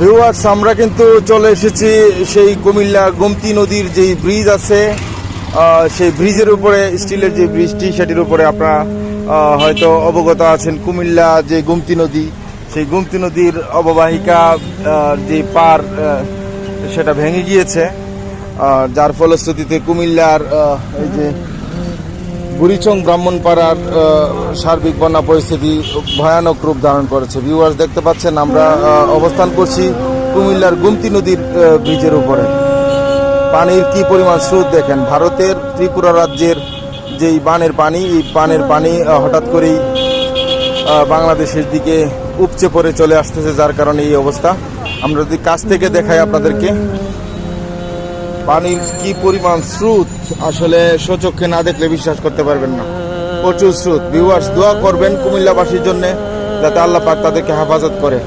Viewers, আমরা কিন্তু চলে এসেছি সেই কুমিল্লা গোমতী নদীর যেই ব্রিজ আছে, সেই ব্রিজের উপরে, স্টিলের যে ব্রিজটি সেটির উপরে আপনারা হয়তো অবগত আছেন। কুমিল্লা যে গোমতী নদী, সেই গোমতী নদীর অববাহিকা যে পার সেটা ভেঙে গিয়েছে, যার ফলশ্রুতিতে কুমিল্লার এই যে বুড়িচং ব্রাহ্মণপাড়ার সার্বিক বন্যা পরিস্থিতি ভয়ানক রূপ ধারণ করেছে। ভিউয়ার্স, দেখতে পাচ্ছেন আমরা অবস্থান করছি কুমিল্লার গোমতী নদীর ব্রিজের উপরে। পানির কি পরিমাণ স্রোত দেখেন। ভারতের ত্রিপুরা রাজ্যের যেই বানের পানি, এই বানের পানি হঠাৎ করেই বাংলাদেশের দিকে উপচে পড়ে চলে আসতেছে, যার কারণে এই অবস্থা। আমরা যদি কাছ থেকে দেখাই আপনাদেরকে, পানির কি পরিমাণ স্রোত, আসলে স্বচক্ষে না দেখলে বিশ্বাস করতে পারবেন না। প্রচুর স্রোত। ভিউয়ার্স, দোয়া করবেন কুমিল্লাবাসীর জন্য, যাতে আল্লাহ পাক তাদেরকে হেফাজত করে।